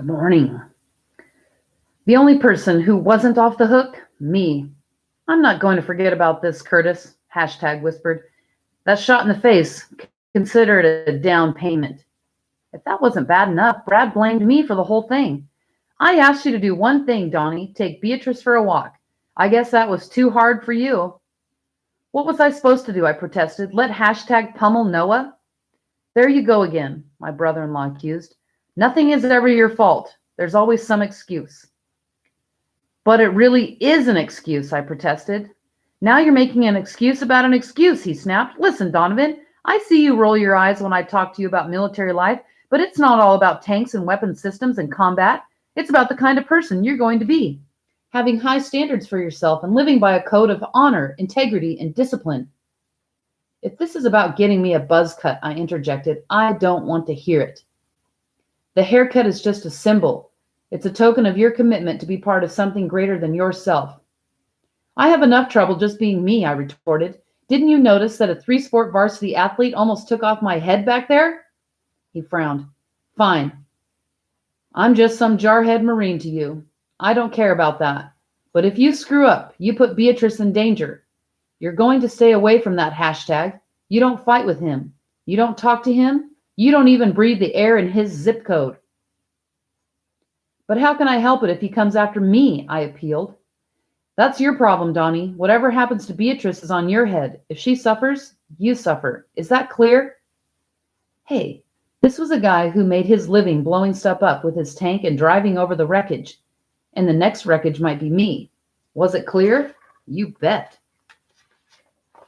Good morning. The only person who wasn't off the hook? Me. I'm not going to forget about this, Curtis, hashtag whispered. That shot in the face, consider it a down payment. If that wasn't bad enough, Brad blamed me for the whole thing. I asked you to do one thing, Donnie, take Beatrice for a walk. I guess that was too hard for you. What was I supposed to do? I protested. Let hashtag pummel Noah? There you go again, my brother-in-law accused. Nothing is ever your fault. There's always some excuse. But it really is an excuse, I protested. Now you're making an excuse about an excuse, he snapped. Listen, Donovan, I see you roll your eyes when I talk to you about military life, but it's not all about tanks and weapon systems and combat. It's about the kind of person you're going to be, having high standards for yourself and living by a code of honor, integrity, and discipline. If this is about getting me a buzz cut, I interjected, I don't want to hear it. The haircut is just a symbol. It's a token of your commitment to be part of something greater than yourself. I have enough trouble just being me, I retorted. Didn't you notice that a three-sport varsity athlete almost took off my head back there? He frowned. Fine. I'm just some jarhead Marine to you. I don't care about that. But if you screw up, you put Beatrice in danger. You're going to stay away from that hashtag. You don't fight with him. You don't talk to him. You don't even breathe the air in his zip code. But how can I help it if he comes after me? I appealed. That's your problem, Donnie. Whatever happens to Beatrice is on your head. If she suffers, you suffer. Is that clear? Hey, this was a guy who made his living blowing stuff up with his tank and driving over the wreckage. And the next wreckage might be me. Was it clear? You bet.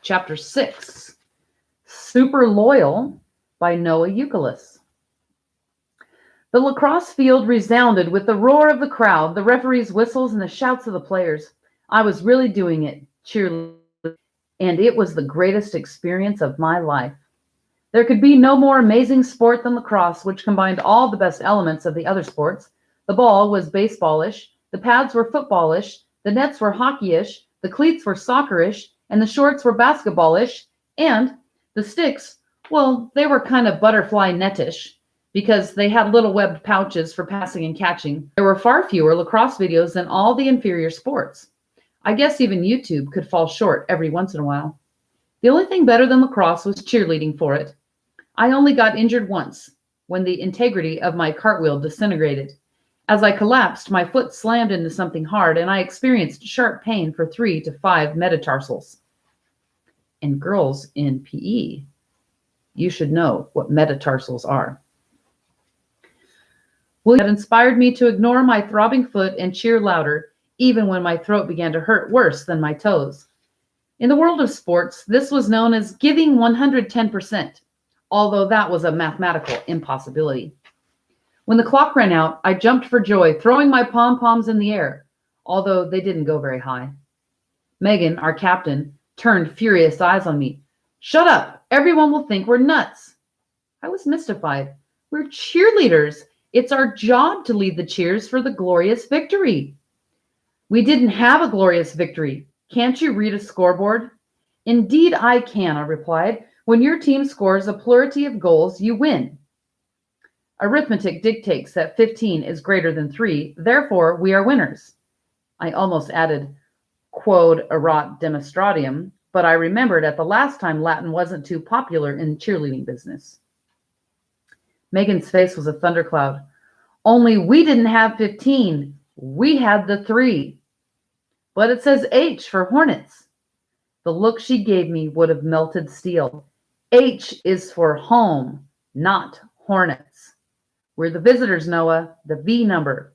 Chapter 6, Super Loyal by Noah Eucalyptus. The lacrosse field resounded with the roar of the crowd, the referee's whistles, and the shouts of the players. I was really doing it, cheerily, and it was the greatest experience of my life. There could be no more amazing sport than lacrosse, which combined all the best elements of the other sports. The ball was baseballish, the pads were footballish, the nets were hockeyish, the cleats were soccerish, and the shorts were basketballish, and the sticks, well, they were kind of butterfly netish, because they had little webbed pouches for passing and catching. There were far fewer lacrosse videos than all the inferior sports. I guess even YouTube could fall short every once in a while. The only thing better than lacrosse was cheerleading for it. I only got injured once, when the integrity of my cartwheel disintegrated. As I collapsed, my foot slammed into something hard, and I experienced sharp pain for 3 to 5 metatarsals. And girls in PE, you should know what metatarsals are. William had inspired me to ignore my throbbing foot and cheer louder, even when my throat began to hurt worse than my toes. In the world of sports, this was known as giving 110%, although that was a mathematical impossibility. When the clock ran out, I jumped for joy, throwing my pom-poms in the air, although they didn't go very high. Megan, our captain, turned furious eyes on me. Shut up! Everyone will think we're nuts. I was mystified. We're cheerleaders. It's our job to lead the cheers for the glorious victory. We didn't have a glorious victory. Can't you read a scoreboard? Indeed I can, I replied. When your team scores a plurality of goals, you win. Arithmetic dictates that 15 is greater than 3, therefore we are winners. I almost added quod erat demonstrandum, but I remembered at the last time Latin wasn't too popular in the cheerleading business. Megan's face was a thundercloud. Only we didn't have 15. We had the 3. But it says H for Hornets. The look she gave me would have melted steel. H is for home, not Hornets. We're the visitors, Noah, the V number.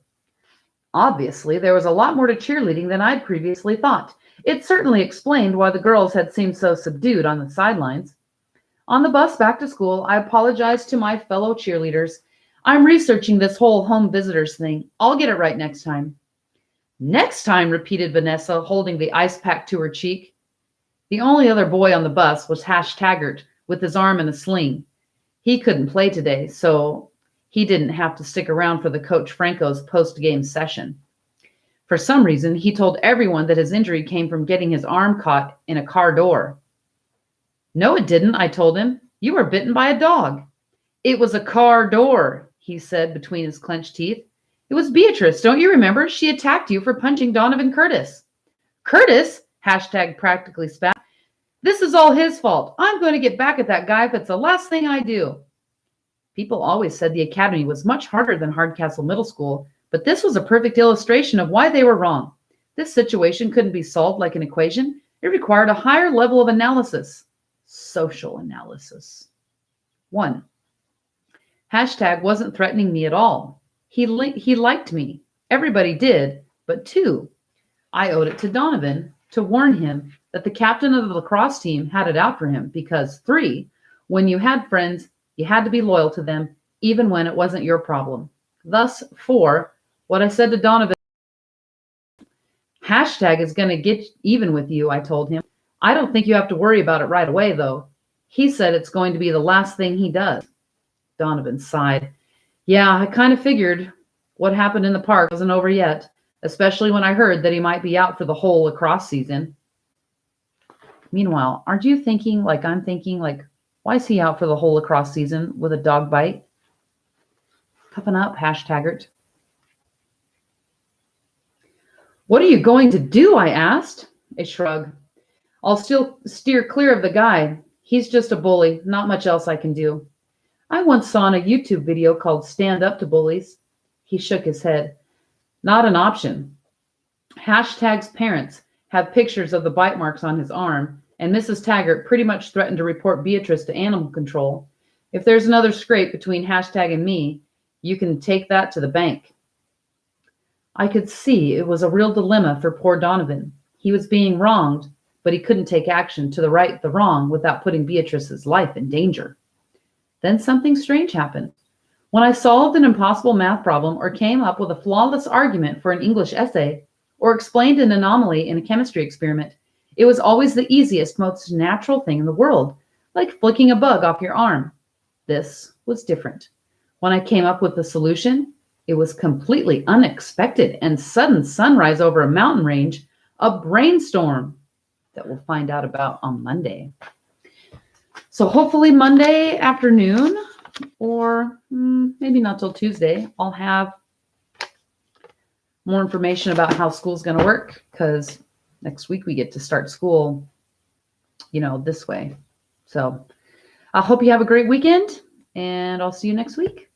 Obviously, there was a lot more to cheerleading than I'd previously thought. It certainly explained why the girls had seemed so subdued on the sidelines. On the bus back to school, I apologized to my fellow cheerleaders. I'm researching this whole home visitors thing. I'll get it right next time. Next time, repeated Vanessa, holding the ice pack to her cheek. The only other boy on the bus was Taggart, with his arm in a sling. He couldn't play today, so he didn't have to stick around for the Coach Franco's post-game session. For some reason, he told everyone that his injury came from getting his arm caught in a car door. No, it didn't, I told him. You were bitten by a dog. It was a car door, he said between his clenched teeth. It was Beatrice. Don't you remember? She attacked you for punching Donovan Curtis. Curtis? Hashtag practically spat. This is all his fault. I'm going to get back at that guy if it's the last thing I do. People always said the academy was much harder than Hardcastle Middle School, but this was a perfect illustration of why they were wrong. This situation couldn't be solved like an equation. It required a higher level of analysis. Social analysis. 1. Hashtag wasn't threatening me at all. He liked me. Everybody did. But 2, I owed it to Donovan to warn him that the captain of the lacrosse team had it out for him because 3, when you had friends, you had to be loyal to them, even when it wasn't your problem. Thus, 4, what I said to Donovan, Hashtag is going to get even with you, I told him. I don't think you have to worry about it right away, though. He said it's going to be the last thing he does. Donovan sighed. Yeah, I kind of figured what happened in the park wasn't over yet, especially when I heard that he might be out for the whole lacrosse season. Meanwhile, aren't you thinking like I'm thinking, like, why is he out for the whole lacrosse season with a dog bite? Toughen up, Hashtaggart. What are you going to do? I asked. A shrug. I'll still steer clear of the guy. He's just a bully. Not much else I can do. I once saw in a YouTube video called Stand Up to Bullies. He shook his head. Not an option. Hashtag's parents have pictures of the bite marks on his arm, and Mrs. Taggart pretty much threatened to report Beatrice to animal control. If there's another scrape between Hashtag and me, you can take that to the bank. I could see it was a real dilemma for poor Donovan. He was being wronged, but he couldn't take action to right the wrong without putting Beatrice's life in danger. Then something strange happened. When I solved an impossible math problem or came up with a flawless argument for an English essay or explained an anomaly in a chemistry experiment, it was always the easiest, most natural thing in the world, like flicking a bug off your arm. This was different. When I came up with the solution, it was completely unexpected and sudden sunrise over a mountain range, a brainstorm that we'll find out about on Monday. So hopefully Monday afternoon, or maybe not till Tuesday, I'll have more information about how school's going to work, because next week we get to start school, this way. So I hope you have a great weekend, and I'll see you next week.